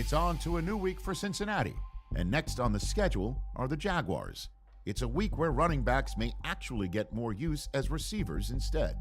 It's on to a new week for Cincinnati, and next on the schedule are the Jaguars. It's a week where running backs may actually get more use as receivers instead.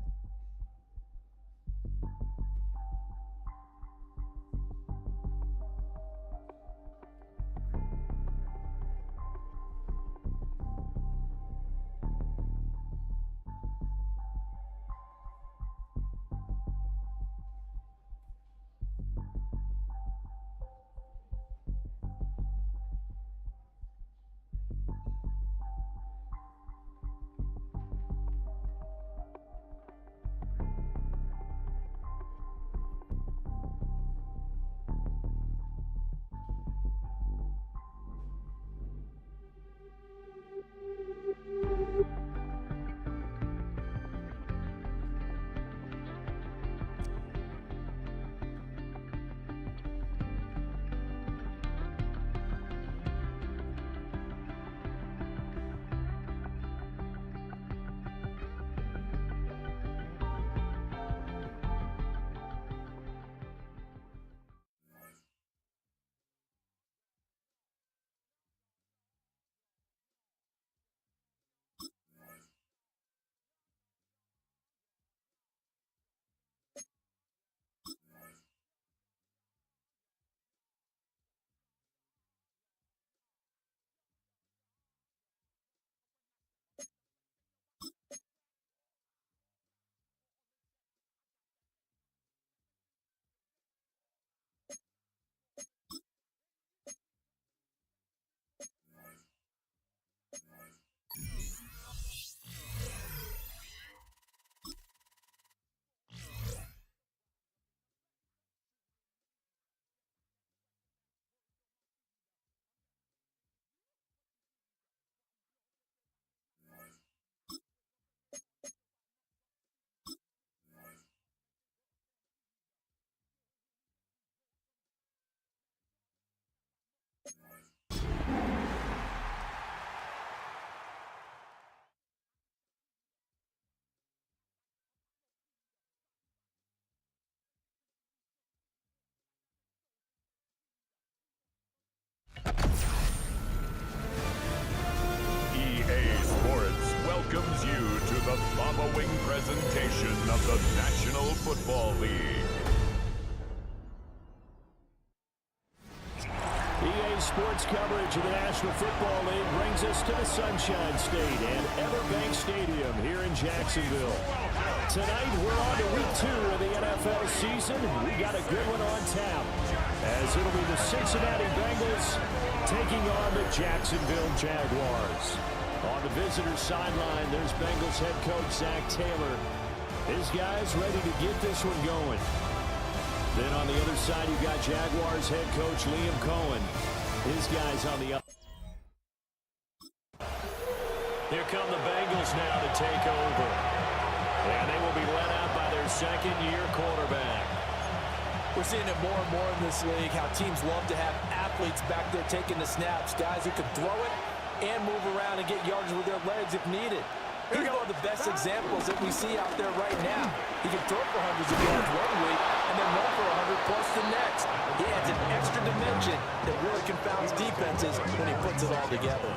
Welcomes you to the following presentation of the National Football League. EA Sports coverage of the National Football League brings us to the Sunshine State and Everbank Stadium here in Jacksonville. Tonight, we're on to week 2 of the NFL season. We got a good one on tap, as it'll be the Cincinnati Bengals taking on the Jacksonville Jaguars. On the visitor's sideline, there's Bengals head coach Zach Taylor. His guys ready to get this one going. Then on the other side, you've got Jaguars head coach Liam Cohen. His guys on the up. Here come the Bengals now to take over. And they will be led out by their second-year quarterback. We're seeing it more and more in this league, how teams love to have athletes back there taking the snaps, guys who can throw it and move around and get yards with their legs if needed. He's one of the best examples that we see out there right now. He can throw for hundreds of yards one week and then run for 100 plus the next. He adds an extra dimension that really confounds defenses when he puts it all together.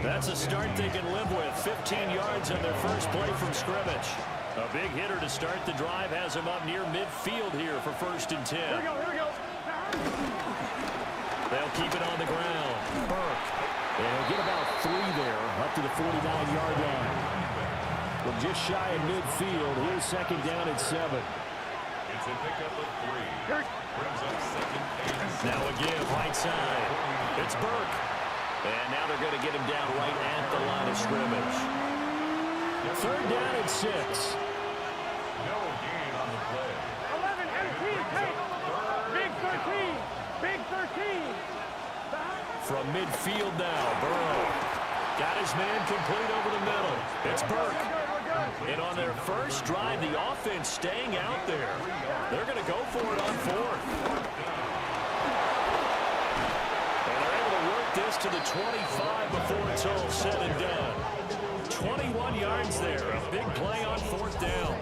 That's a start they can live with. 15 yards on their first play from scrimmage. A big hitter to start the drive has him up near midfield here for 1st and 10. Here we go. They'll keep it on the ground. Burke. And he'll get about 3 there, up to the 49-yard line. From just shy of midfield, here's second down at 7. It's a pickup of 3. Brings up second and 7. Now again, right side. It's Burke. And now they're going to get him down right at the line of scrimmage. 3rd down at 6. No gain on the play. 11, 18, take. Big 13. Big 13. From midfield now, Burrow. Got his man complete over the middle. It's Burke. And on their first drive, the offense staying out there. They're going to go for it on 4th. And they're able to work this to the 25 before it's all said and done. 21 yards there. A big play on 4th down.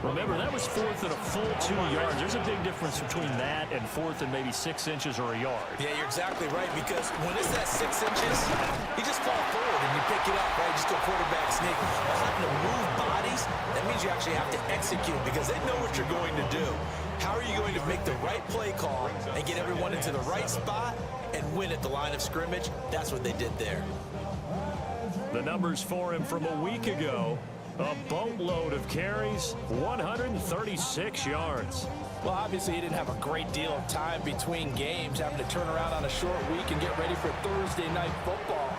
Remember, that was fourth and a full 2 yards. There's a big difference between that and fourth and maybe 6 inches or a yard. Yeah, you're exactly right, because when it's that 6 inches, you just fall forward and you pick it up, right? Just go quarterback sneak. But having to move bodies, that means you actually have to execute because they know what you're going to do. How are you going to make the right play call and get everyone into the right spot and win at the line of scrimmage? That's what they did there. The numbers for him from a week ago, a boatload of carries, 136 yards. Well, obviously, he didn't have a great deal of time between games, having to turn around on a short week and get ready for Thursday night football.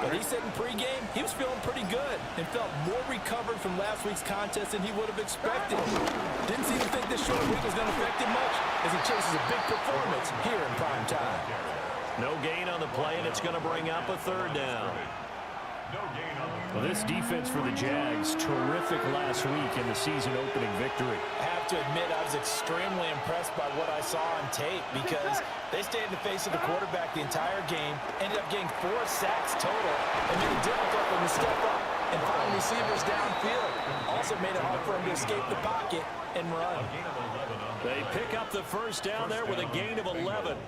But he said in pregame, he was feeling pretty good and felt more recovered from last week's contest than he would have expected. Didn't seem to think this short week was going to affect him much as he chases a big performance here in prime time. No gain on the play, and it's going to bring up a third down. Well, this defense for the Jags, terrific last week in the season-opening victory. I have to admit, I was extremely impressed by what I saw on tape because they stayed in the face of the quarterback the entire game, ended up getting 4 sacks total, and made it difficult for him to step up and find receivers downfield. Also made it hard for him to escape the pocket and run. They pick up the first down there with a gain of 11.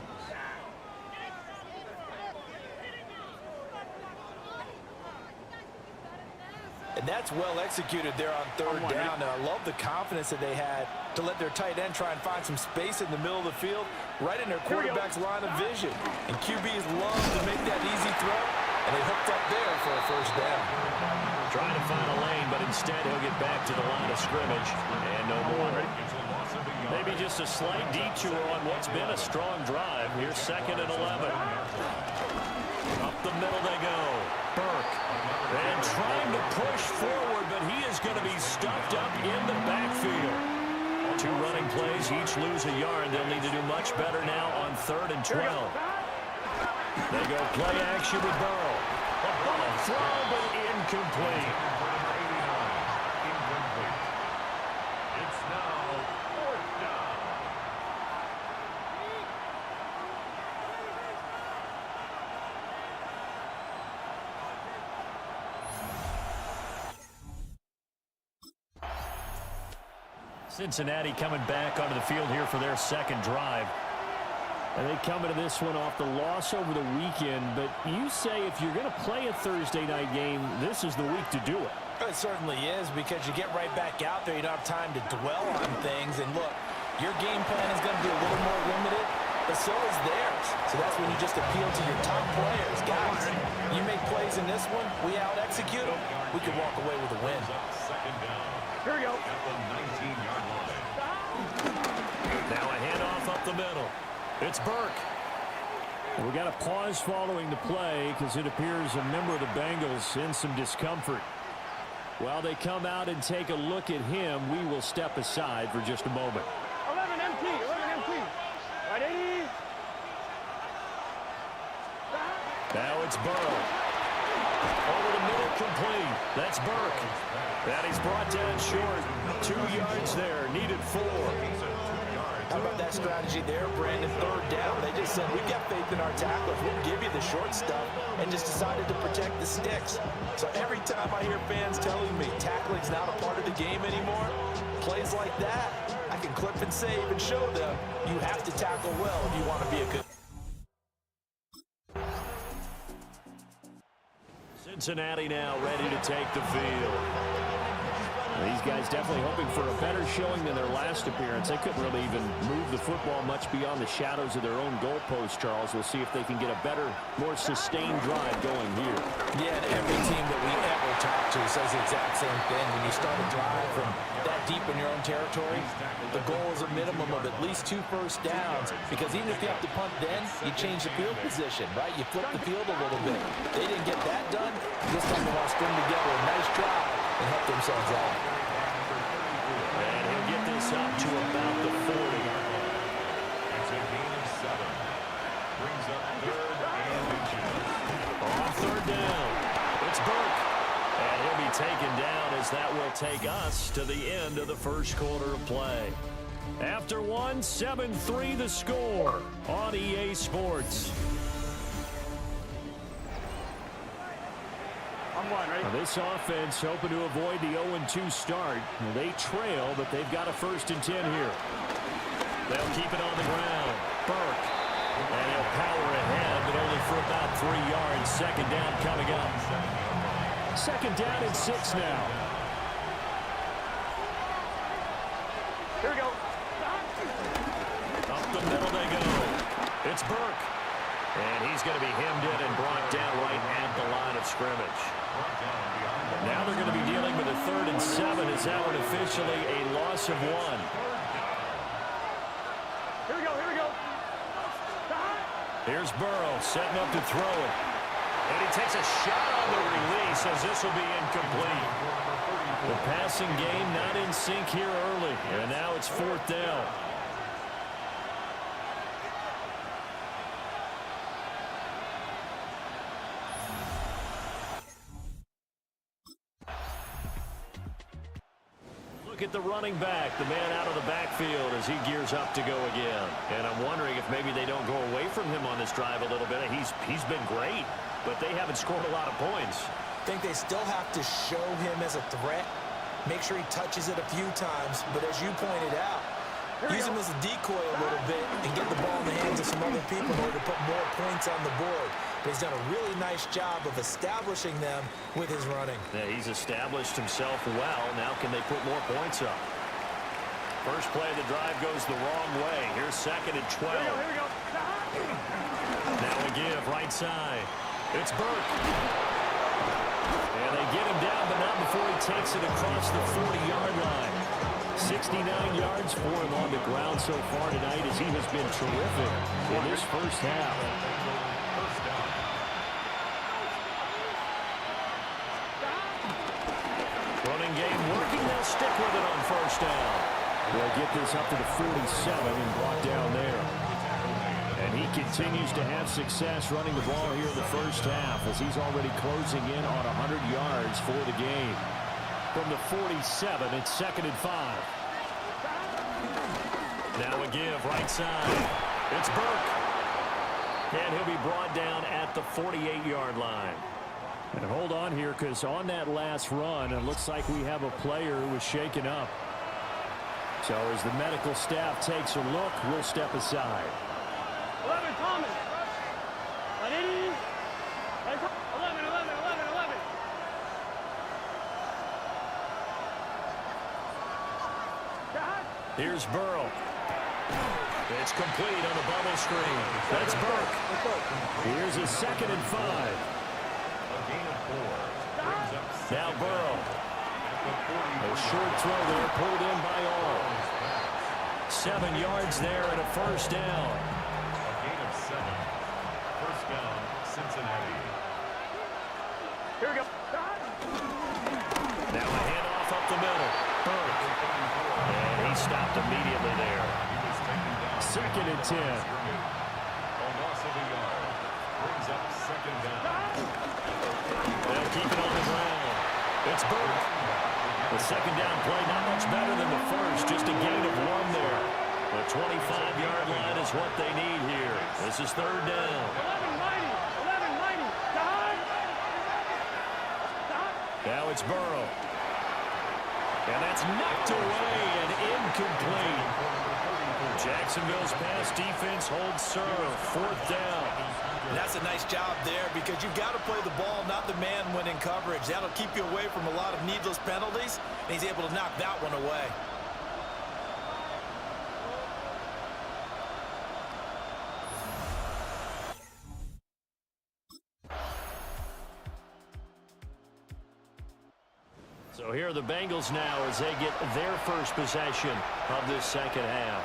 And that's well executed there on third down. And I love the confidence that they had to let their tight end try and find some space in the middle of the field, right in their quarterback's line of vision. And QBs love to make that easy throw, and they hooked up there for a first down. Trying to find a lane, but instead he'll get back to the line of scrimmage. And no more. Maybe just a slight detour on what's been a strong drive. Here's 2nd and 11. Up the middle they go. Burke. And trying to push forward, but he is going to be stuffed up in the backfield. 2 running plays, each lose a yard. They'll need to do much better now on 3rd and 12. They go play action with Burrow. A ball throw, but incomplete. It's now 4th down. Cincinnati coming back onto the field here for their second drive. And they come into this one off the loss over the weekend. But you say if you're going to play a Thursday night game, this is the week to do it. It certainly is, because you get right back out there. You don't have time to dwell on things. And look, your game plan is going to be a little more limited, but so is theirs. So that's when you just appeal to your top players. Guys, you make plays in this one, we out-execute them, we can walk away with a win. Here we go. Now a handoff up the middle. It's Burke. We got a pause following the play because it appears a member of the Bengals in some discomfort. While they come out and take a look at him, we will step aside for just a moment. 11 MT. Right 80. Now it's Burrow. Over the middle, complete. That's Burke. And he's brought down short. 2 yards there, needed 4. How about that strategy there, Brandon? 3rd down. They just said, we've got faith in our tacklers. We'll give you the short stuff, and just decided to protect the sticks. So every time I hear fans telling me tackling's not a part of the game anymore, plays like that, I can clip and save and show them you have to tackle well if you want to be a good. Cincinnati now ready to take the field. These guys definitely hoping for a better showing than their last appearance. They couldn't really even move the football much beyond the shadows of their own goalpost, Charles. We'll see if they can get a better, more sustained drive going here. Yeah, and every team that we ever talk to says the exact same thing. When you start a drive from that deep in your own territory, the goal is a minimum of at least 2 first downs, because even if you have to punt then, you change the field position, right? You flip the field a little bit. They didn't get that done. This time they want to string together a nice drive and help themselves out. And he'll get this up to about the 40. It's a gain of 7. Brings up 3rd and inches. On 3rd down, it's Burke. And he'll be taken down as that will take us to the end of the first quarter of play. After 1, 7-3 the score on EA Sports. 1. Ready? Now this offense hoping to avoid the 0-2 start. They trail, but they've got a 1st and 10 here. They'll keep it on the ground. Burke. And he'll power ahead, but only for about 3 yards. 2nd down coming up. 2nd down and 6 now. Here we go. Up the middle they go. It's Burke. And he's going to be hemmed in and brought down right at the line of scrimmage. Now they're going to be dealing with a 3rd and 7 as that one officially a loss of 1. Here we go. Here we go. Here's Burrow setting up to throw it. And he takes a shot on the release as this will be incomplete. The passing game not in sync here early. And now it's 4th down. Look at the running back, the man out of the backfield as he gears up to go again. And I'm wondering if maybe they don't go away from him on this drive a little bit. He's been great, but they haven't scored a lot of points. I think they still have to show him as a threat. Make sure he touches it a few times, but as you pointed out, use him as a decoy a little bit and get the ball in the hands of some other people in order to put more points on the board. But he's done a really nice job of establishing them with his running. Yeah, he's established himself well. Now can they put more points up? First play of the drive goes the wrong way. Here's 2nd and 12. Here we go. Now a give, right side. It's Burke. And they get him down, but not before he takes it across the 40-yard line. 69 yards for him on the ground so far tonight as he has been terrific in this first half. Running game working. They'll stick with it on 1st down. They'll get this up to the 47 and brought down there. And he continues to have success running the ball here in the first half as he's already closing in on 100 yards for the game. From the 47, it's 2nd and 5. Now a give, right side. It's Burke. And he'll be brought down at the 48-yard line. And hold on here, because on that last run, it looks like we have a player who was shaken up. So as the medical staff takes a look, we'll step aside. 11, Thomas. 11, 11. Here's Burrow. It's complete on the bubble screen. That's Burke. Here's a 2nd and 5. Now Burrow. A short throw there pulled in by all. 7 yards there and a 1st down. A gain of 7. 1st down, Cincinnati. Here we go. Now a handoff up the middle. Burke. And he stopped immediately there. 2nd and 10. A loss of a yard. Brings up 2nd down. They'll keep it on the ground. It's Burke. The 2nd down play not much better than the first. Just a gain of 1 there. The 25-yard line is what they need here. This is 3rd down. 11, mighty. Now it's Burrow. And that's knocked away and incomplete. Jacksonville's pass defense holds serve. 4th down. And that's a nice job there because you've got to play the ball, not the man when in coverage. That'll keep you away from a lot of needless penalties, and he's able to knock that one away. So here are the Bengals now as they get their first possession of this 2nd half.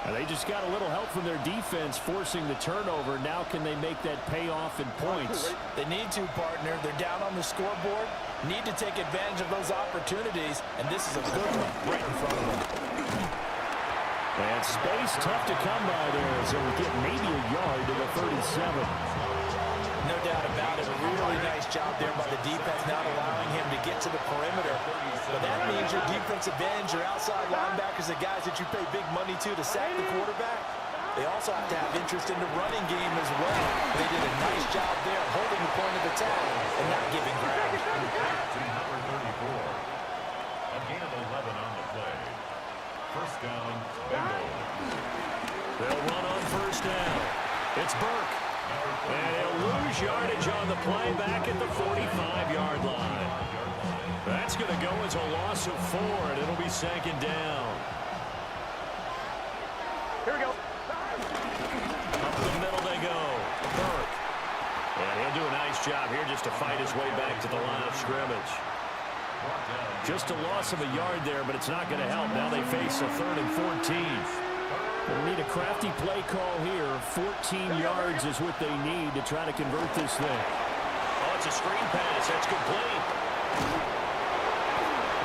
And they just got a little help from their defense forcing the turnover. Now can they make that pay off in points? They need to, partner. They're down on the scoreboard. Need to take advantage of those opportunities, and this is a good one right in front of them. And space tough to come by there as they get maybe a yard to the 37. No doubt about it. A really nice job there by the defense, not allowing him to get to the perimeter. But that means your defensive ends, your outside linebackers, the guys that you pay big money to sack the quarterback, they also have to have interest in the running game as well. They did a nice job there holding the point of attack and not giving ground. They'll run on first down. It's Burke. And he'll lose yardage on the play back at the 45-yard line. That's going to go as a loss of 4, and it'll be second down. Here we go. Up the middle they go. Burke. And he'll do a nice job here just to fight his way back to the line of scrimmage. Just a loss of a yard there, but it's not going to help. Now they face a 3rd and 14. They'll need a crafty play call here. 14 yards is what they need to try to convert this thing. Oh, it's a screen pass. That's complete.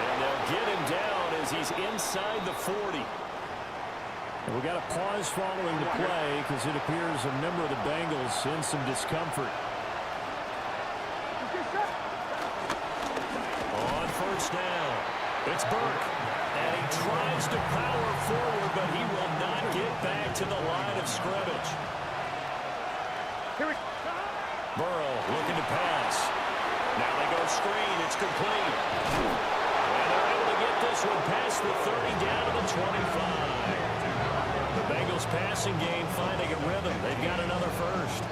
And they'll get him down as he's inside the 40. And we got a pause following the play because it appears a member of the Bengals in some discomfort. On first down, it's Burke. And he tries to power forward, but he will not get back to the line of scrimmage. Burrow looking to pass. Now they go screen. It's complete. And they're able to get this one past the 30 down to the 25. The Bengals passing game finding a rhythm. They've got another first.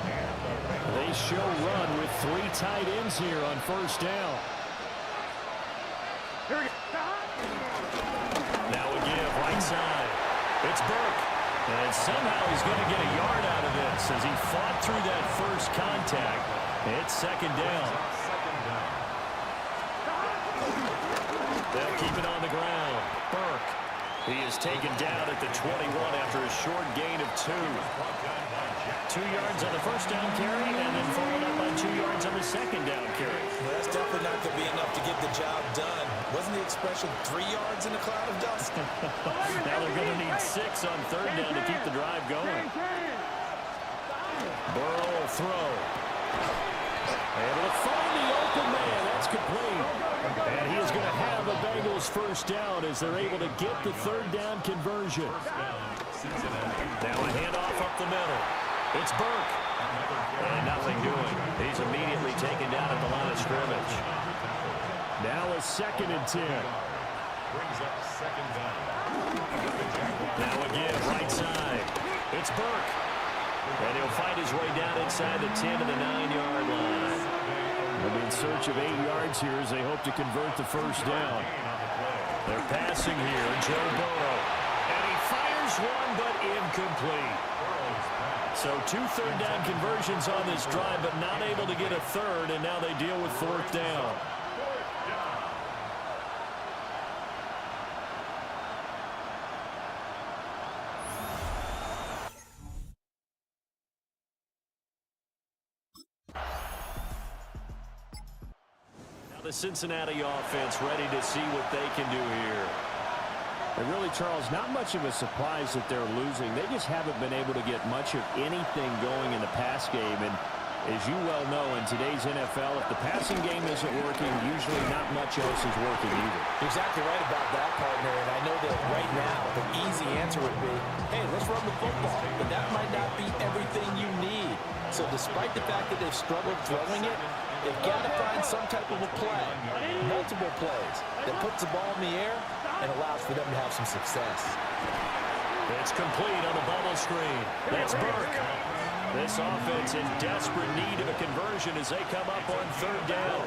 They show run with 3 tight ends here on first down. Here we go. Now a give, right side. It's Burke. And somehow he's going to get a yard out of this as he fought through that first contact. It's second down. They'll keep it on the ground. Burke. He is taken down at the 21 after a short gain of 2. 2 yards on the first down carry and then followed up by 2 yards on the second down carry. Well, that's definitely not going to be enough to get the job done. Wasn't the expression 3 yards in a cloud of dust? Now they're going to need 6 on third down to keep the drive going. Burrow will throw. Able to find the open man. That's complete. And he is going to have the Bengals first down as they're able to get the third down conversion. Now a handoff up the middle. It's Burke. And nothing doing. He's immediately taken down at the line of scrimmage. Now a 2nd and 10. Brings up second down. Now again, right side. It's Burke. And he'll find his way down inside the 10 to the 9-yard line. They'll be in search of 8 yards here as they hope to convert the first down. They're passing here, Joe Burrow. And he fires one, but incomplete. So 2 third down conversions on this drive, but not able to get a third, and now they deal with 4th down. The Cincinnati offense ready to see what they can do here. And really, Charles, not much of a surprise that they're losing. They just haven't been able to get much of anything going in the pass game. And as you well know, in today's NFL, if the passing game isn't working, usually not much else is working either. Exactly right about that, partner. And I know that right now the easy answer would be, hey, let's run the football. But that might not be everything you need. So despite the fact that they've struggled throwing it, they've got to find some type of a play, multiple plays, that puts the ball in the air and allows for them to have some success. It's complete on the bubble screen. That's Burke. This offense in desperate need of a conversion as they come up on third down.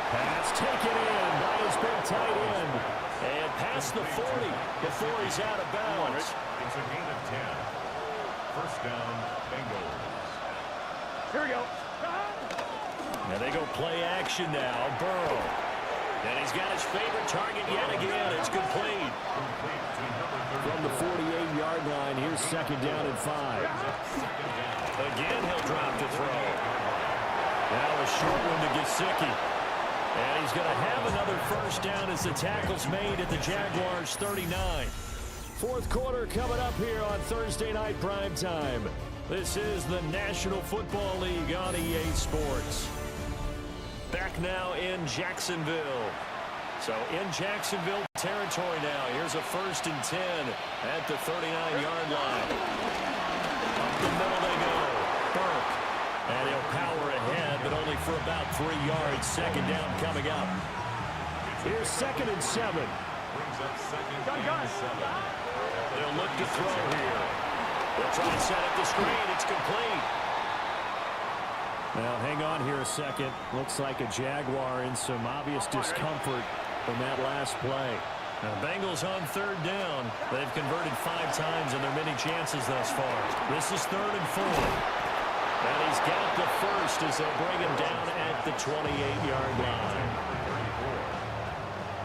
Pass taken in by his big tight end. And past the 40 before he's out of bounds. It's a gain of 10. First down, Bengals. Here we go. Now they go play action now. Burrow. And he's got his favorite target yet again. It's complete. From the 48-yard line, here's 2nd down and 5. Again, he'll drop to throw. Now a short one to Gesicki. And he's going to have another first down as the tackle's made at the Jaguars' 39. 4th quarter coming up here on Thursday night primetime. This is the National Football League on EA Sports. Back now in Jacksonville. So in Jacksonville territory now. Here's a 1st and 10 at the 39-yard line. Up the middle they go. Burke. And he'll power ahead, but only for about 3 yards. 2nd down coming up. Here's 2nd and 7. Brings up second and 7. They'll look to throw here. They'll try to set up the screen. It's complete. Now, hang on here a second. Looks like a Jaguar in some obvious discomfort from that last play. Now, Bengals on third down. They've converted 5 times in their many chances thus far. This is 3rd and 4. And he's got the first as they'll bring him down at the 28-yard line.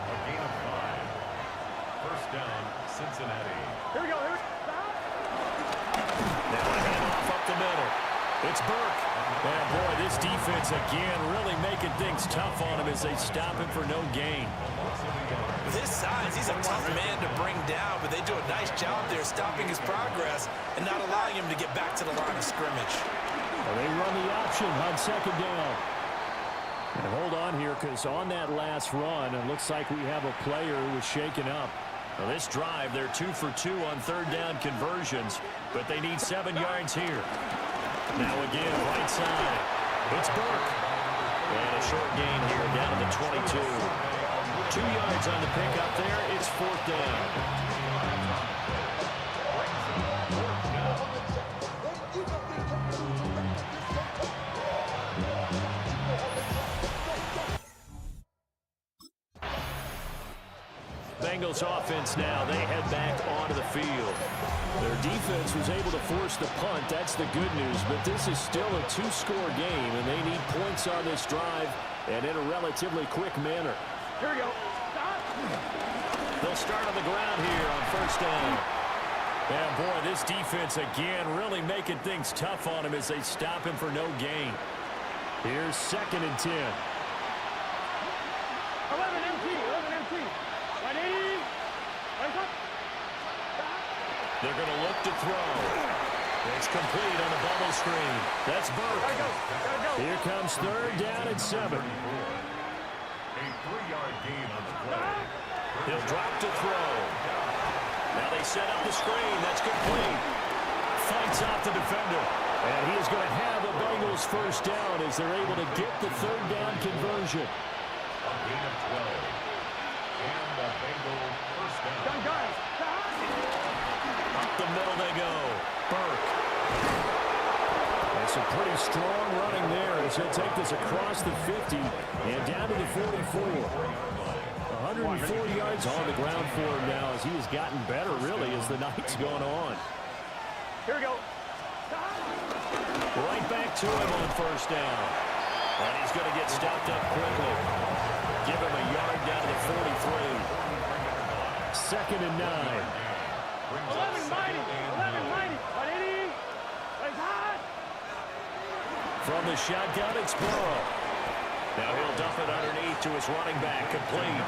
A gain of 5. First down, Cincinnati. Here we go. Now a handoff up the middle. It's Burke. And boy, this defense again really making things tough on him as they stop him for no gain. With his size, he's a tough man to bring down, but they do a nice job there stopping his progress and not allowing him to get back to the line of scrimmage. Well, they run the option on 2nd down. And hold on here, because on that last run, it looks like we have a player who was shaken up. Now, this drive, they're 2 for 2 on 3rd down conversions, but they need 7 yards here. Now again, right side. It's Burke. And a short gain here down to the 22. 2 yards on the pickup there. It's 4th down. Bengals offense now. They head back onto the field. Their defense was able to force the punt. That's the good news. But this is still a 2-score game, and they need points on this drive and in a relatively quick manner. Here we go. They'll start on the ground here on 1st down. And boy, this defense again really making things tough on him as they stop him for no gain. Here's 2nd and 10. 11 MT. 180. They're going to look to throw. It's complete on the bubble screen. That's Burke. Here comes 3rd down and 7. A 3-yard gain on the play. He'll drop to throw. Now they set up the screen. That's complete. Fights off the defender. And he is going to have the Bengals 1st down as they're able to get the 3rd down conversion. A gain of 12. And the Bengals 1st down. Up the middle they go. Burke. That's a pretty strong running there as he'll take this across the 50 and down to the 44. 140 yards on the ground for him now as he has gotten better, really, as the night's gone on. Here we go. Right back to him on 1st down. And he's going to get stopped up quickly. Give him a yard down to the 43. 2nd and 9. 11 mighty. 180. From the shotgun, it's Burrow. Now he'll dump it underneath to his running back, complete.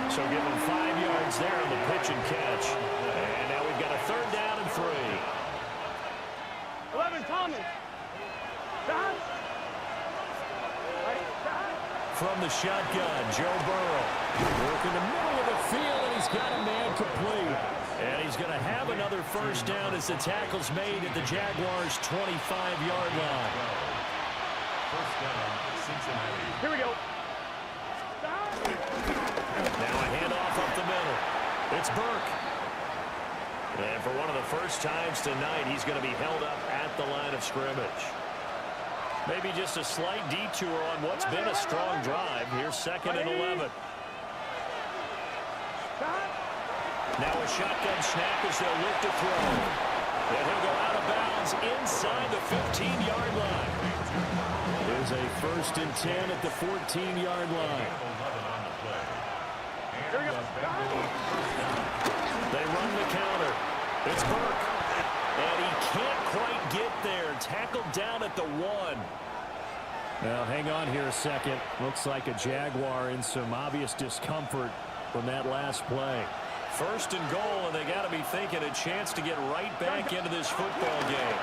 So give him 5 yards there on the pitch and catch. And now we've got a 3rd down and 3. 11 Thomas. From the shotgun, Joe Burrow. Working the middle of the field, and he's got a man complete. And he's going to have another 1st down as the tackle's made at the Jaguars' 25-yard line. 1st down, Cincinnati. Here we go. Now a handoff up the middle. It's Burke. And for one of the first times tonight, he's going to be held up at the line of scrimmage. Maybe just a slight detour on what's been a strong drive. Here's 2nd and 11. Now a shotgun snap as they'll look to throw. And he'll go out of bounds inside the 15-yard line. There's a 1st and 10 at the 14-yard line. They run the counter. It's Burke. And he can't quite get there. Tackled down at the 1. Now, hang on here a second. Looks like a Jaguar in some obvious discomfort from that last play. 1st and goal, and they got to be thinking a chance to get right back into this football game.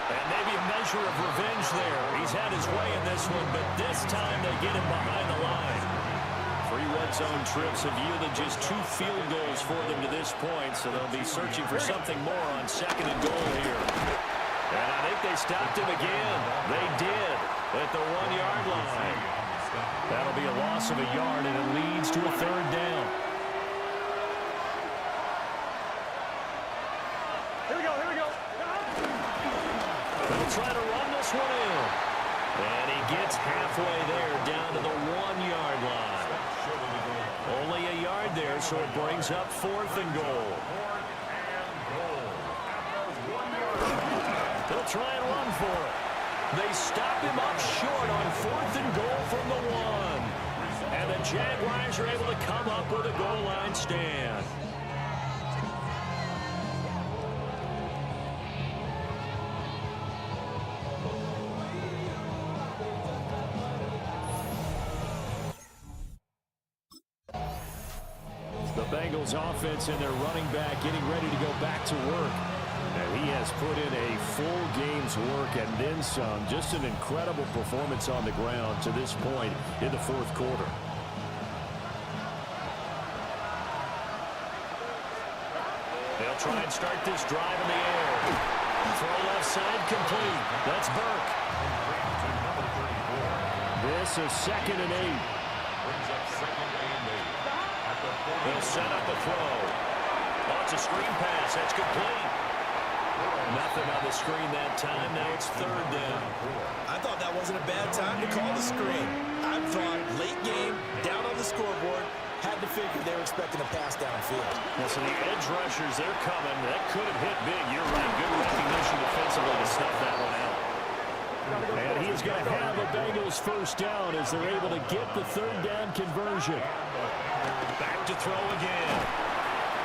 And maybe a measure of revenge there. He's had his way in this one, but this time they get him behind the line. 3 red zone trips have yielded just 2 field goals for them to this point, so they'll be searching for something more on 2nd and goal here. And I think they stopped him again. They did at the 1-yard line. That'll be a loss of a yard, and it leads to a 3rd down. They'll try to run this one in. And he gets halfway there down to the 1-yard line. Only a yard there, so it brings up 4th and goal. They'll try and run for it. They stop him up short on 4th and goal from the 1. And the Jaguars are able to come up with a goal line stand. The Bengals offense and their running back getting ready to go back to work. And he has put in a full game's work and then some. Just an incredible performance on the ground to this point in the 4th quarter. They'll try and start this drive in the air. Throw left side complete. That's Burke. This is 2nd and 8. They'll set up the throw. Oh, it's a screen pass. That's complete. Nothing on the screen that time. Now it's 3rd down. I thought that wasn't a bad time to call the screen. I thought late game, down on the scoreboard, had to figure they were expecting a pass downfield. Yeah, so the edge rushers, they're coming. That could have hit big. You're right. Good recognition defensively to snuff that one out. And he's going to have a Bengals 1st down as they're able to get the 3rd down conversion. Back to throw again.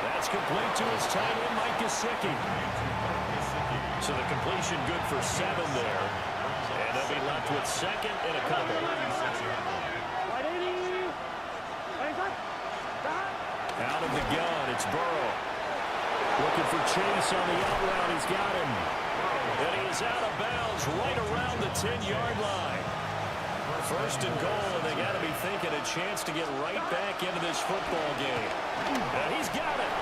That's complete to his tight end, Mike Gesicki. So the completion good for 7 there. And they'll be left with 2nd and a couple. Out of the gun, it's Burrow. Looking for Chase on the out route. He's got him. And he is out of bounds right around the 10-yard line. 1st and goal, and they got to be thinking a chance to get right back into this football game. And he's got it.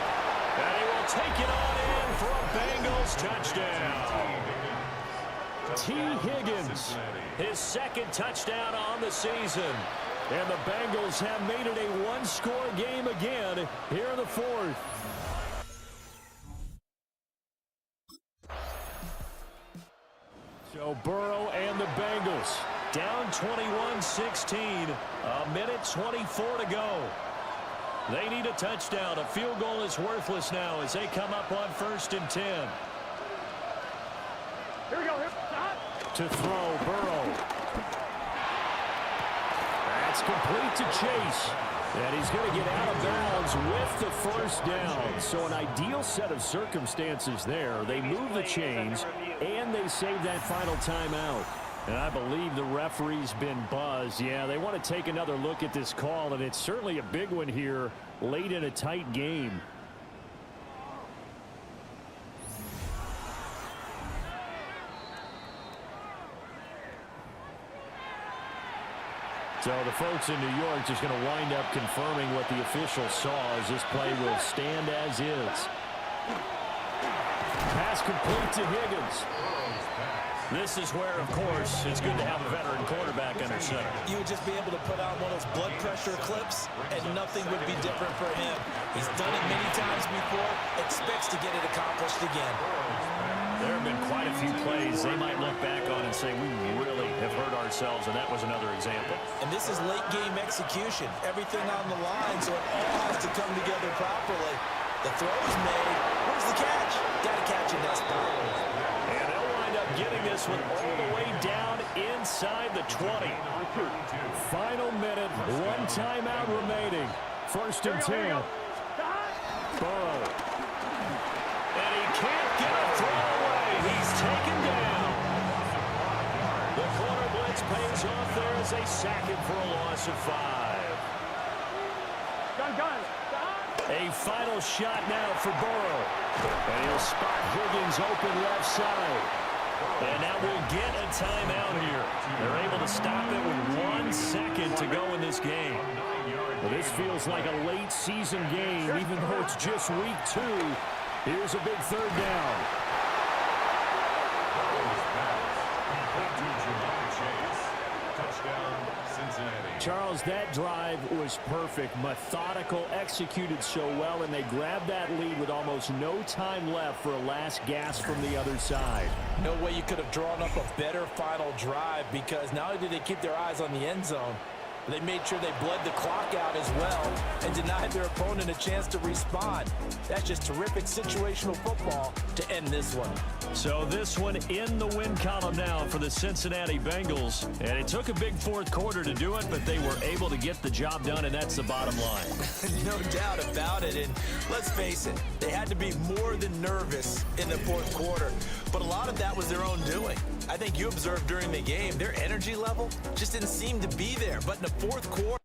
And he will take it on in for a Bengals touchdown. T. Higgins, his 2nd touchdown on the season. And the Bengals have made it a 1-score game again here in the 4th. So Burrow and the Bengals down 21-16, a minute 24 to go. They need a touchdown. A field goal is worthless now as they come up on 1st and 10. Here we go. Here. To throw, Burrow. That's complete to Chase. And he's going to get out of bounds with the 1st down. So an ideal set of circumstances there. They move the chains, and they save that final timeout. And I believe the referee's been buzzed. Yeah, they want to take another look at this call, and it's certainly a big one here late in a tight game. So the folks in New York just going to wind up confirming what the official saw as this play will stand as is. Pass complete to Higgins. This is where, of course, it's good to have a veteran quarterback under center. You would just be able to put on one of those blood pressure clips, and nothing would be different for him. He's done it many times before, expects to get it accomplished again. There have been quite a few plays they might look back on and say, we really have hurt ourselves, and that was another example. And this is late game execution. Everything on the line, so it all has to come together properly. The throw is made. Where's the catch? Got to catch in that spot. And they'll wind up getting this one all the way down inside the 20. Final minute, 1 timeout remaining. 1st and 10. Burrow. And he can't get a throw away. He's taken down. The corner blitz pays off there as they sack him for a loss of 5. Gun. A final shot now for Burrow. And he'll spot Higgins open left side. And now we'll get a timeout here. They're able to stop it with 1 second to go in this game. Well, this feels like a late season game, even though it's just week 2. Here's a big 3rd down. Touchdown, Cincinnati. Charles, that drive was perfect, methodical, executed so well, and they grabbed that lead with almost no time left for a last gasp from the other side. No way you could have drawn up a better final drive, because not only did they keep their eyes on the end zone, they made sure they bled the clock out as well and denied their opponent a chance to respond. That's just terrific situational football to end this one. So this one in the win column now for the Cincinnati Bengals. And it took a big fourth quarter to do it, but they were able to get the job done, and that's the bottom line. No doubt about it. And let's face it, they had to be more than nervous in the fourth quarter. But a lot of that was their own doing. I think you observed during the game, their energy level just didn't seem to be there. But in the fourth quarter,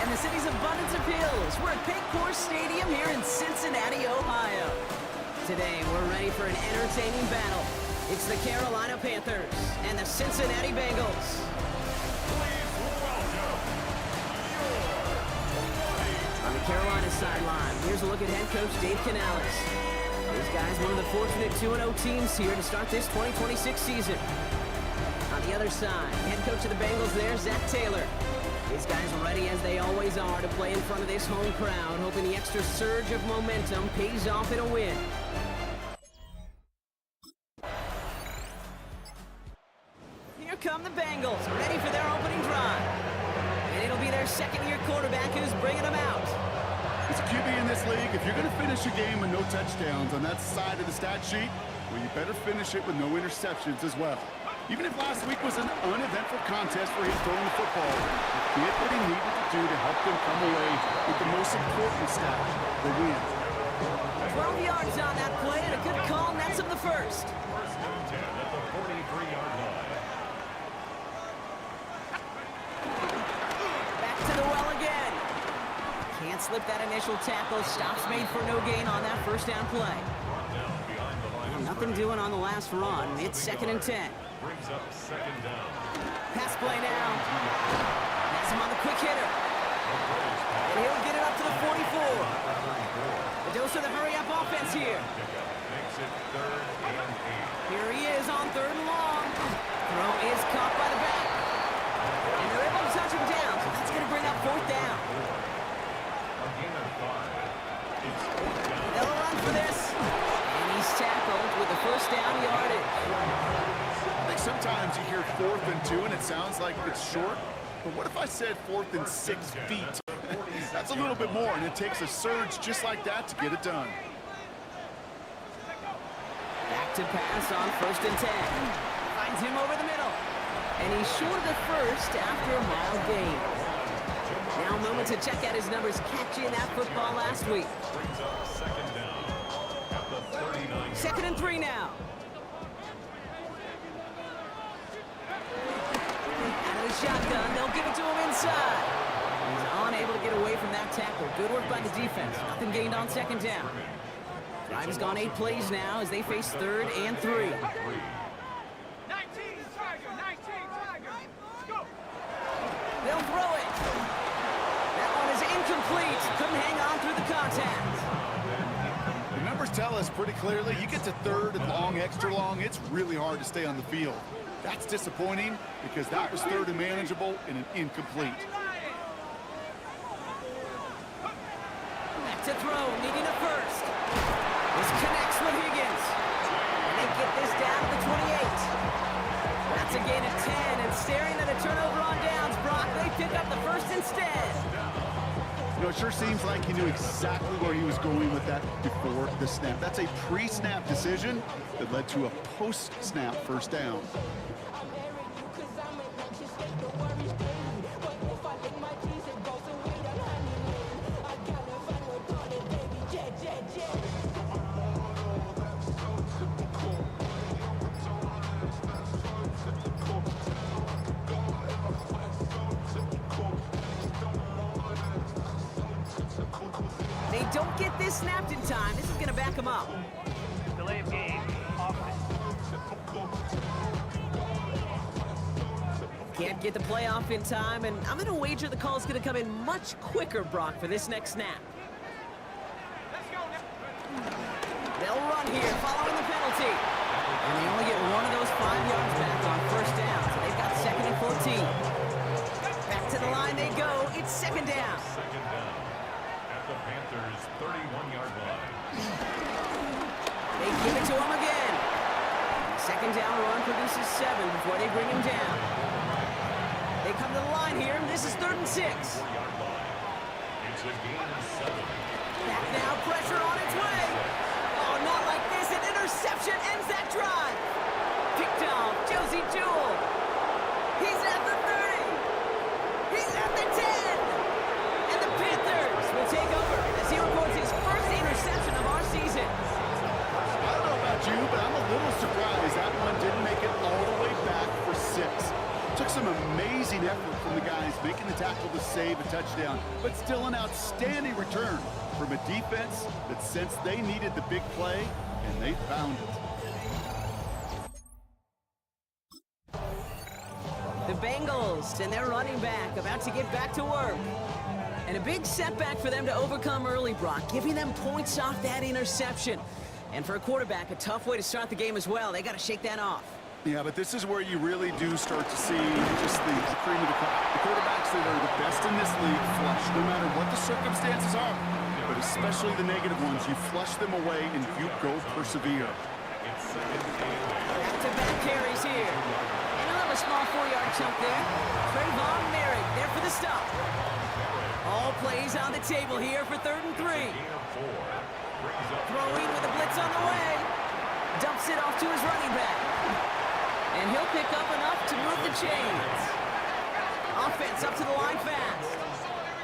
and the city's abundance of hills. We're at Paycor Stadium here in Cincinnati, Ohio. Today, we're ready for an entertaining battle. It's the Carolina Panthers and the Cincinnati Bengals. On the Carolina sideline, here's a look at head coach Dave Canales. These guys, one of the fortunate 2-0 teams here to start this 2026 season. On the other side, head coach of the Bengals there, Zach Taylor. These guys are ready, as they always are, to play in front of this home crowd, hoping the extra surge of momentum pays off in a win. Here come the Bengals, ready for their opening drive. And it'll be their second-year quarterback who's bringing them out. As a QB in this league, if you're going to finish a game with no touchdowns on that side of the stat sheet, well, you better finish it with no interceptions as well. Even if last week was an uneventful contest for him throwing the football, he did what he needed to do to help them come away with the most important stat, the win. 12 yards on that play, and a good call nets him the first. First and 10 at the 43-yard line. Back to the well again. Can't slip that initial tackle. Stops made for no gain on that first down play. Nothing doing on the last run. It's 2nd and 10. Brings up 2nd down. Pass play now. Has him on the quick hitter. And he'll get it up to the 44. A dose of the hurry-up offense here. Makes it 3rd and 8. Here he is on 3rd and long. Throw is caught by the back. And they're able to touch him down, so that's going to bring up 4th down. A gain of 5. It's 4th down. They'll run for this. And he's tackled with the first down 4th and 2, and it sounds like it's short. But what if I said 4th and 6 feet? That's a little bit more, and it takes a surge just like that to get it done. Back to pass on 1st and 10. Finds him over the middle. And he's short of the first after a mild gain. Now a moment to check out his numbers catching that football last week. 2nd and 3 now. Out of the shotgun, they'll give it to him inside. He's unable to get away from that tackle. Good work by the defense. Nothing gained on 2nd down. Drive has gone 8 plays now as they face 3rd and 3. They'll throw it. That one is incomplete. Couldn't hang on through the contact. The numbers tell us pretty clearly, you get to 3rd and long, extra long, it's really hard to stay on the field. That's disappointing because that was 3rd and manageable and an incomplete. Back to throw, needing a first. This connects with Higgins. And they get this down to the 28. That's a gain of 10, and staring at a turnover on downs, Brock, they pick up the first instead. You know, it sure seems like he knew exactly where he was going with that before the snap. That's a pre-snap decision that led to a post-snap first down. They don't get this snapped in time. This is going to back them up. Delay of game. Can't get the play off in time, and I'm going to wager the call is going to come in much quicker, Brock, for this next snap. They'll run here following the penalty. And they only get one of those 5 yards back on 1st down, so they've got 2nd and 14. Back to the line they go. It's 2nd down. Second down at the Panthers' 31-yard line. They give it to him again. 2nd down run produces 7 before they bring him down. They come to the line here, and this is 3rd and 6. 4-yard line. It's a gain of 7. Back now, pressure on its way. Oh, not like this. An interception ends that drive. Picked off, Josie Jewell. He's at the 30. He's at the 10. And the Panthers will take over as he records his first interception of our season. I don't know about you, but I'm a little surprised that one didn't make it all the way back for 6. Took some amazing effort from the guys making the tackle to save a touchdown, but still an outstanding return from a defense that sensed they needed the big play, and they found it. The Bengals and their running back about to get back to work. And a big setback for them to overcome early, Brock, giving them points off that interception. And for a quarterback, a tough way to start the game as well. They got to shake that off. Yeah, but this is where you really do start to see just the cream of the crop. The quarterbacks that are the best in this league flush, no matter what the circumstances are. But especially the negative ones, you flush them away and you go persevere. Back-to-back carries here. And he'll have a small 4-yard chunk there. Trayvon Merrick there for the stop. All plays on the table here for 3rd and 3. Throwing with a blitz on the way. Dumps it off to his running back. And he'll pick up enough to move the chains. Offense up to the line fast.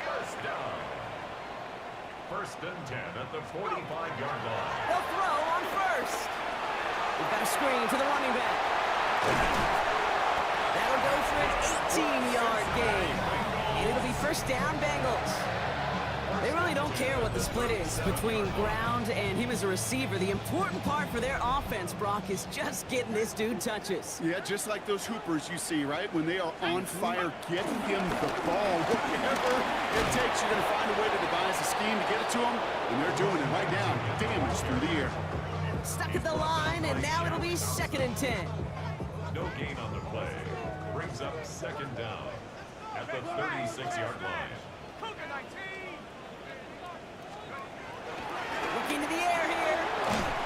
First down. 1st and 10 at the 45-yard line. They'll throw on 1st. We've got a screen to the running back. That'll go for an 18-yard gain. And it'll be 1st down Bengals. They really don't care what the split is between ground and him as a receiver. The important part for their offense, Brock, is just getting this dude touches. Yeah, just like those hoopers you see, right? When they are on fire, get him the ball. Whatever it takes, you're going to find a way to devise a scheme to get it to him, and they're doing it right now. Damage through the air. Stuck at the line, and now it'll be 2nd and 10. No gain on the play. Brings up 2nd down at the 36-yard line. Looking to the air here.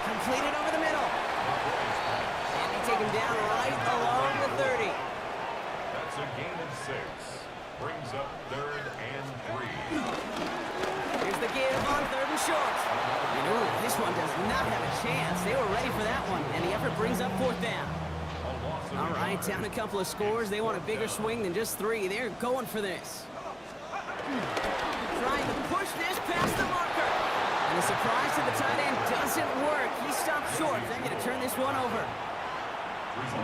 Completed over the middle. And they take him down right along the 30. short. And ooh, this one does not have a chance. They were ready for that one, and the effort brings up 4th down. All right, down a couple of scores. They want a bigger swing than just 3. They're going for this. Trying to push this past the marker. And the surprise to the tight end doesn't work. He stopped short. They're going to turn this one over.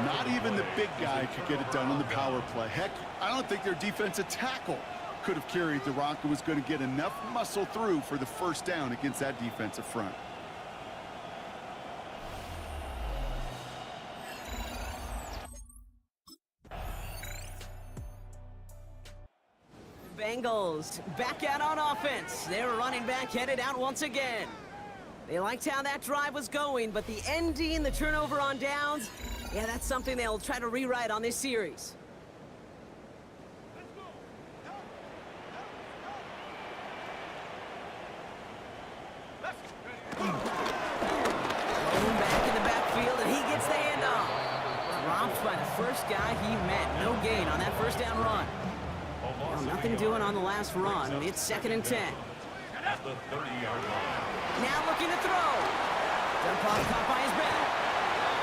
Not even the big guy could get it done on the power play. Heck, I don't think their defensive tackle could have carried the rock and was going to get enough muscle through for the 1st down against that defensive front. Bengals back out on offense. Their running back headed out once again. They liked how that drive was going, but the ending, the turnover on downs, yeah, that's something they'll try to rewrite on this series. Going back in the backfield, and he gets the handoff. Dropped by the first guy he met. No gain on that 1st down run. Well, nothing doing on the last run. It's 2nd and 10. At the 30-yard line. Now looking to throw. Dump off caught by his back.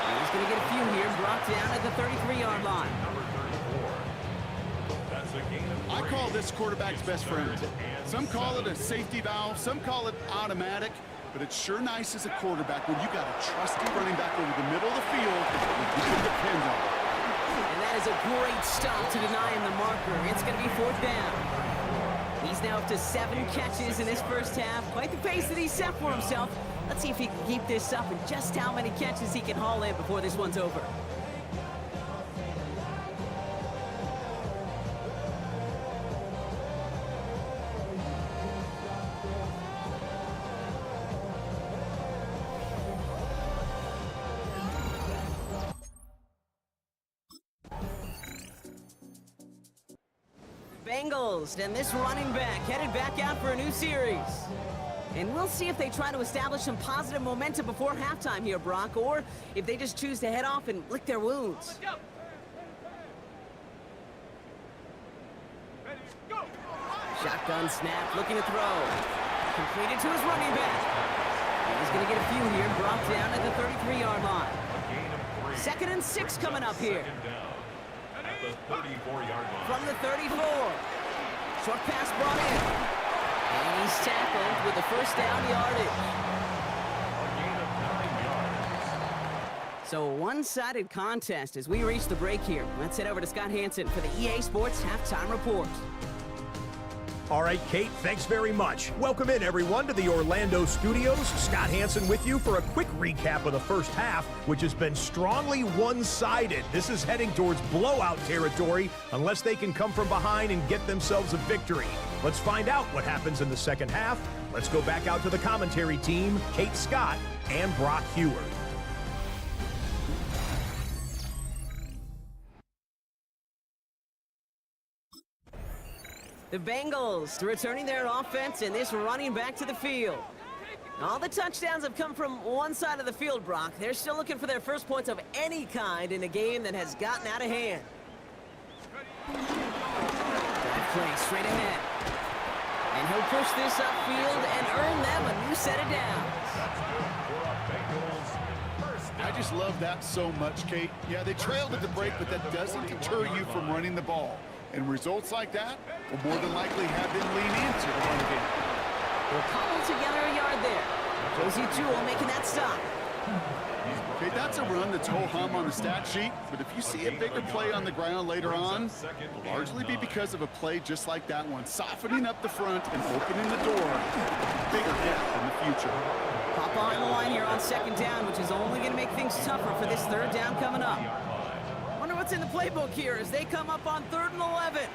And he's going to get a few here. Brought down at the 33-yard line. Number 34. That's a gain of 3. I call this quarterback's best friend. Some call it a safety valve, some call it automatic, but it's sure nice as a quarterback when you got a trusty running back over the middle of the field that you can depend on. And that is a great stop to deny him the marker. It's going to be 4th down. He's now up to 7 catches in this 1st half. Quite the pace that he set for himself. Let's see if he can keep this up and just how many catches he can haul in before this one's over. Bengals, and this running back headed back out for a new series. And we'll see if they try to establish some positive momentum before halftime here, Brock, or if they just choose to head off and lick their wounds. Shotgun snap, looking to throw. Completed to his running back. And he's going to get a few here, brought down at the 33-yard line. 2nd and 6 coming up here. At the 34-yard line. From the 34. Short pass brought in. And he's tackled with the 1st down yardage. A gain of 9 yards. So a one-sided contest as we reach the break here. Let's head over to Scott Hansen for the EA Sports Halftime Report. All right, Kate, thanks very much. Welcome in, everyone, to the Orlando studios. Scott Hansen with you for a quick recap of the 1st half, which has been strongly one-sided. This is heading towards blowout territory unless they can come from behind and get themselves a victory. Let's find out what happens in the 2nd half. Let's go back out to the commentary team, Kate Scott and Brock Heward. The Bengals returning their offense and this running back to the field. All the touchdowns have come from one side of the field, Brock. They're still looking for their first points of any kind in a game that has gotten out of hand. Drive play straight ahead. And he'll push this upfield and earn them a new set of downs. I just love that so much, Kate. Yeah, they trailed at the break, but that doesn't deter you from running the ball. And results like that will more than likely have them lean into the run game. They'll cobble together a yard there. Josie Jewell making that stop. Okay, that's a run that's ho-hum on the stat sheet, but if you see a bigger play on the ground later on, it'll largely be because of a play just like that one, softening up the front and opening the door. Bigger hit in the future. Pop on the line here on 2nd down, which is only going to make things tougher for this 3rd down coming up. Wonder what's in the playbook here as they come up on 3rd and 11.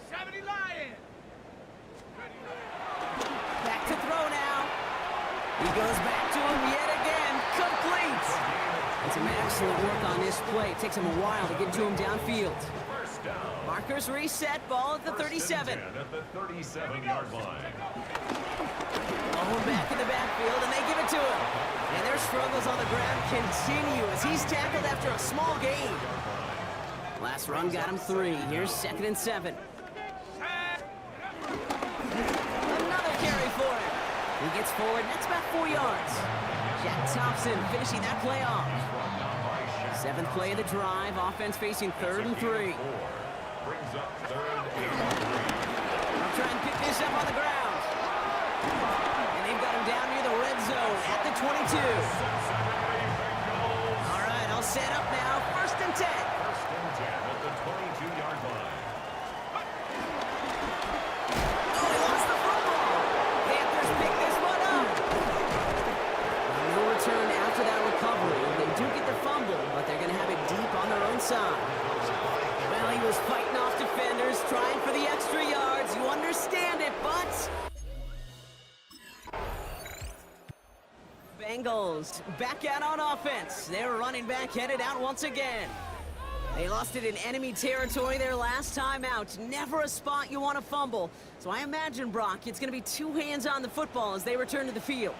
70 Lions. Back to throw now. He goes back to him yet again. Complete. And some excellent work on this play. It takes him a while to get to him downfield. Markers reset, ball at the 37. At the 37-yard line. Going back in the backfield, and they give it to him. And their struggles on the ground continue as he's tackled after a small gain. Last run got him 3. Here's 2nd and 7. He gets forward, that's about 4 yards. Jack Thompson finishing that play off. 7th play of the drive, offense facing 3rd and 3. I'll try and pick this up on the ground. And they've got him down near the red zone at the 22. All right, I'll set up now, 1st and 10. 1st and 10 at the 22-yard line. Oh, he lost the football. Panthers pick this one up. No return after that recovery. They do get the fumble, but they're going to have it deep on their own side. Well, he was fighting off defenders, trying for the extra yards. You understand it, but... Bengals back out on offense. Their running back headed out once again. They lost it in enemy territory their last time out. Never a spot you want to fumble. So I imagine, Brock, it's going to be 2 hands on the football as they return to the field.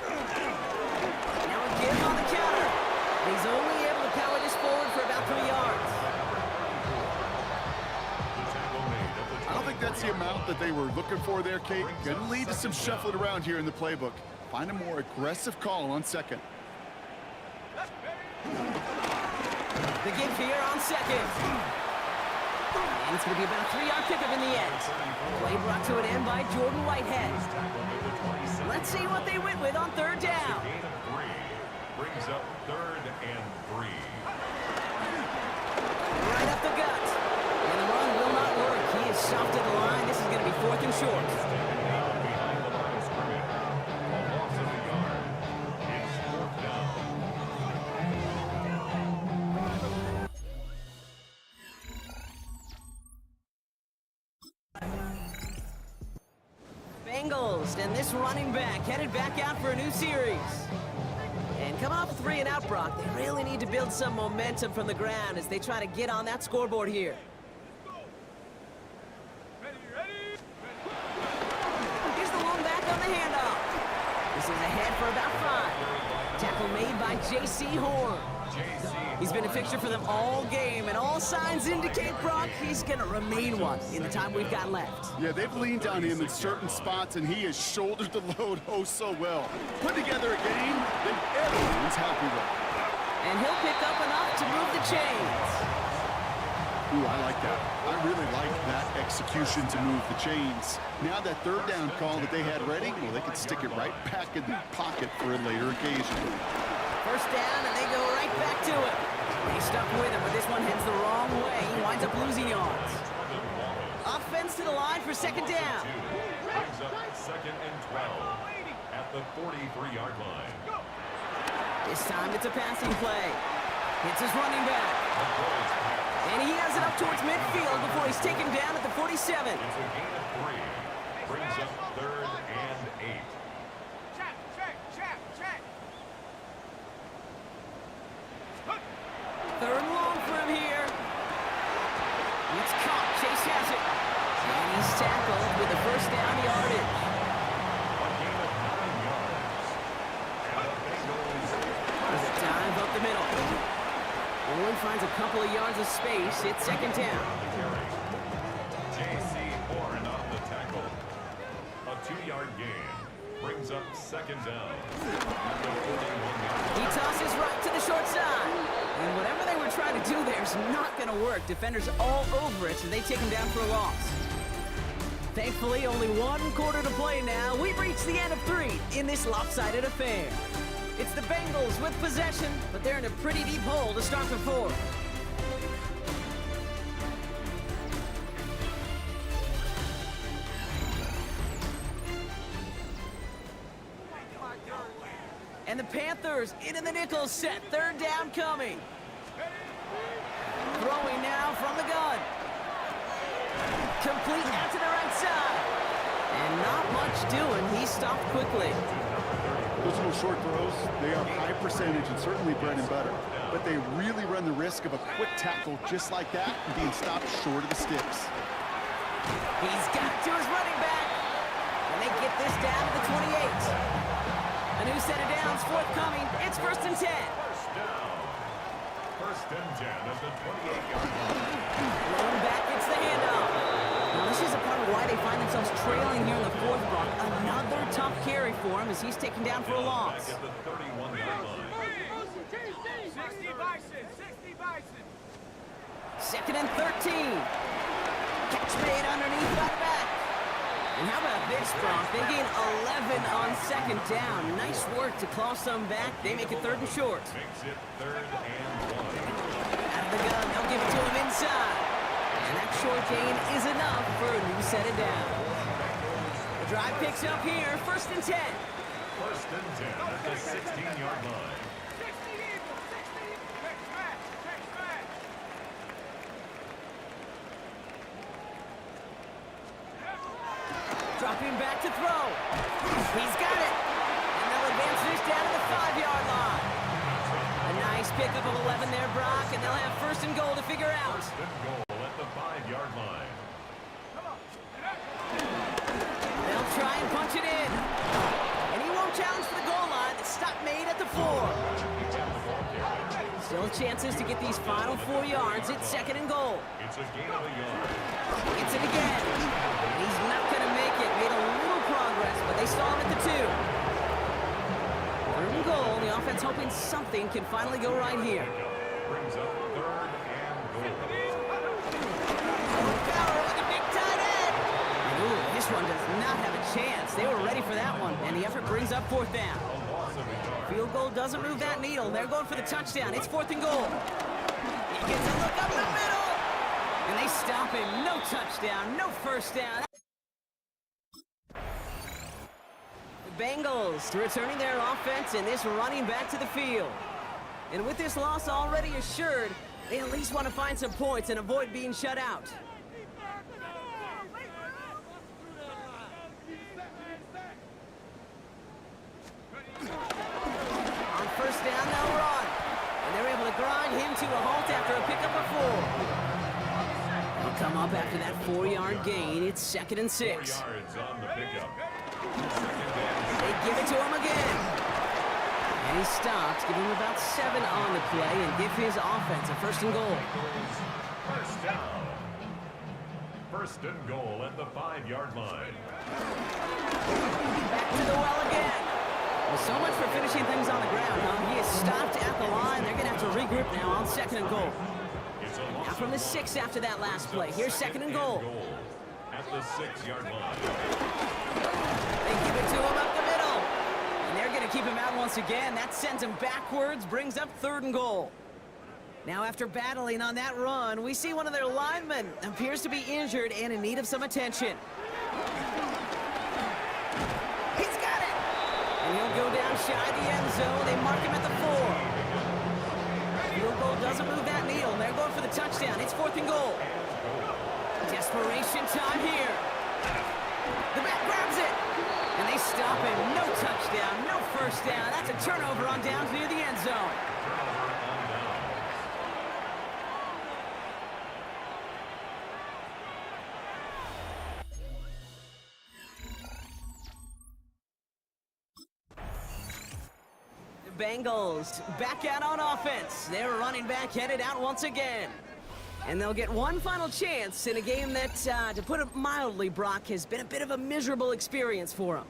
Now a give on the counter. He's only able to power this forward for about 3 yards. I don't think that's the amount that they were looking for there, Kate. Going to lead to some shuffling around here in the playbook. Find a more aggressive call on 2nd. The give here on 2nd. And it's going to be about a 3-yard pickup in the end. Play brought to an end by Jordan Whitehead. Let's see what they went with on 3rd down. Brings up 3rd and 3. Right up the gut. And the run will not work. He is soft at the line. This is going to be 4th and short. Behind the line of scrimmage. A loss of a yard. It's 4th down. Bengals, and this running back headed back out for a new series. And coming off 3 and out, Brock, they really need to build some momentum from the ground as they try to get on that scoreboard here. Here's the lone back on the handoff. This is ahead for about 5. Tackle made by J.C. Horn. He's been a fixture for them all game, and all signs indicate, Brock, he's going to remain one in the time we've got left. Yeah, they've leaned on him in certain spots, and he has shouldered the load oh so well. Put together a game that everyone's happy with. And he'll pick up enough to move the chains. Ooh, I like that. I really like that execution to move the chains. Now that 3rd down call that they had ready, well, they can stick it right back in the pocket for a later occasion. 1st down, and they go right back to it. They stuck with him, but this one heads the wrong way. He winds up losing yards. Offense to the line for 2nd down. Brings up 2nd and 12 at the 43-yard line. This time it's a passing play. Hits his running back. And he has it up towards midfield before he's taken down at the 47. It's a gain of 3. Brings up 3rd and 8. Third and long for him here. It's caught. Chase has it. And he's tackled with the 1st down yardage. There's a dive up the middle. Owen finds a couple of yards of space. It's 2nd down. J.C. Horn on the tackle. A 2-yard gain. Brings up 2nd down. He tosses right to the short side. And whatever they were trying to do there is not going to work. Defenders all over it, so they take him down for a loss. Thankfully, only 1 quarter to play now. We've reached the end of 3 in this lopsided affair. It's the Bengals with possession, but they're in a pretty deep hole to start the 4th. And the Panthers into the nickel set. 3rd down coming. Throwing now from the gun. Complete out to the right side. And not much doing. He stopped quickly. Those little short throws, they are high percentage and certainly bread and butter. But they really run the risk of a quick tackle just like that and being stopped short of the sticks. He's got to his running back. And they get this down to the 28. A new set of downs forthcoming. It's 1st and 10. 1st down. 1st and 10 at the 28-yard line. Lone back gets the handoff. Now this is a part of why why they find themselves trailing here in the fourth, Brock. Another tough carry for him as he's taken down for a loss. Back at the 31-yard line. 60 Bison. Second and 13. Catch made underneath by the back. And how about this, Brock? They gain 11 on second down. Nice work to claw some back. They make it third and short. Makes it 3rd and 1. Out of the gun, they'll give it to him inside. And that short gain is enough for a new set of down. The drive picks up here, 1st and 10. 1st and 10 at the 16-yard line. Dropping back to throw. He's got it. And they'll advance this down to the 5-yard line. A nice pickup of 11 there, Brock, and they'll have 1st and goal to figure out. 1st and goal at the 5-yard line. They'll try and punch it in. And he won't challenge for the goal line. The stop made at the 4. Still chances to get these final 4 yards. It's 2nd and goal. It's a gain of a yard. Gets it again. And he's not going to make it. Made a little progress, but they stall him at the 2. 3rd and goal. The offense hoping something can finally go right here. Brings up 3rd and goal. Power with a big tight end. Ooh, this one does not have a chance. They were ready for that one, and the effort brings up 4th down. A loss of a yard. Field goal doesn't move that needle. They're going for the touchdown. It's 4th and goal. He gets a look up the middle. And they stop him. No touchdown, no 1st down. The Bengals returning their offense and this running back to the field. And with this loss already assured, they at least want to find some points and avoid being shut out. On 1st down, they'll run. And they're able to grind him to a halt after a pickup of 4. He'll come up after that 4-yard gain. It's 2nd and 6. 4 yards on the pickup. They give it to him again. And he stops, giving him about 7 on the play and give his offense a 1st and goal. 1st down. 1st and goal at the 5-yard line. Back to the well again. Well, so much for finishing things on the ground, huh? He is stopped at the line. They're going to have to regroup now on 2nd and goal. Now from the 6 after that last play. Here's 2nd and goal. At the 6-yard line. They give it to him up the middle. And they're going to keep him out once again. That sends him backwards, brings up 3rd and goal. Now after battling on that run, we see one of their linemen appears to be injured and in need of some attention. He's got it! And he'll go down shy of the end zone. They mark him at the 4. Field goal doesn't move that needle, and they're going for the touchdown. It's 4th and goal. Desperation time here. The back grabs it. And they stop him. No touchdown, no 1st down. That's a turnover on downs near the end zone. Bengals back out on offense. Their running back headed out once again. And they'll get one final chance in a game that, to put it mildly, Brock, has been a bit of a miserable experience for them.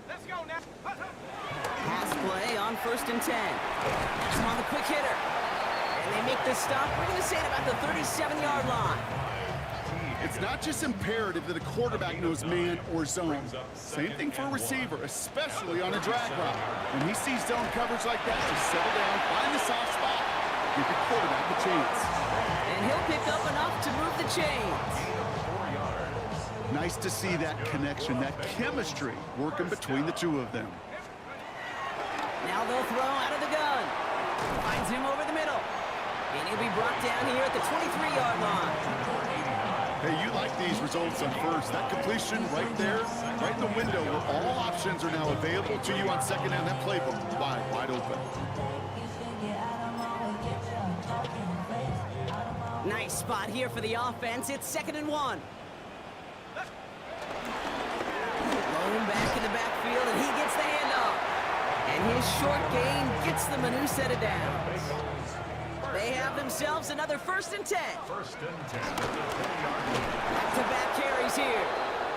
Let's go now. Pass play on 1st and 10. That's on the quick hitter. And they make this stop, we're going to say, at about the 37-yard line. It's not just imperative that a quarterback knows man or zone. Same thing for a receiver, especially on a drag route. When he sees zone coverage like that, just settle down, find the soft spot, give your quarterback a chance. And he'll pick up enough to move the chains. Nice to see that connection, that chemistry working between the two of them. Now they'll throw out of the gun. Finds him over the middle. And he'll be brought down here at the 23-yard line. Hey, you like these results on 1st. That completion right there, right in the window where all options are now available to you on 2nd down. That playbook wide open. Nice spot here for the offense. It's 2nd and 1. Thrown back in the backfield, and he gets the handoff. And his short gain gets them a new set of downs. They have them themselves another 1st and 10. 1st and 10 at the 10-yard line. Back-to-back carries here.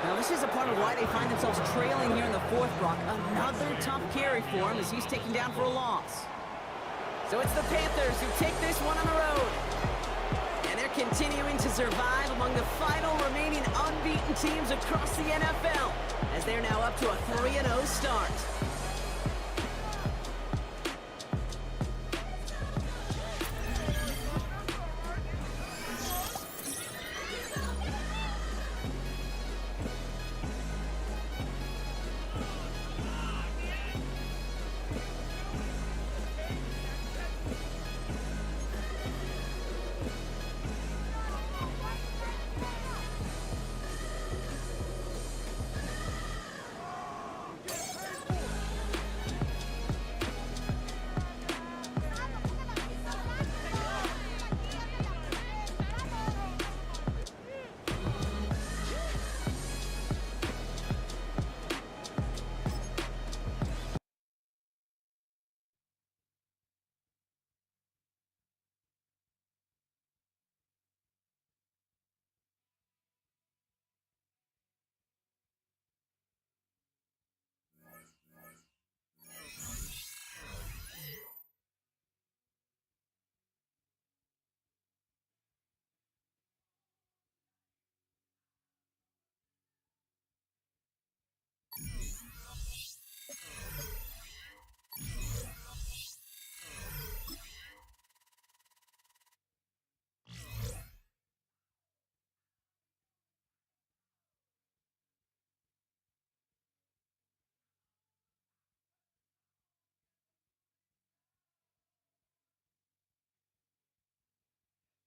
Now, this is a part of why they find themselves trailing here in the 4th, Brock. Another tough carry for him as he's taken down for a loss. So it's the Panthers who take this one on the road. And they're continuing to survive among the final remaining unbeaten teams across the NFL, as they're now up to a 3-0 start.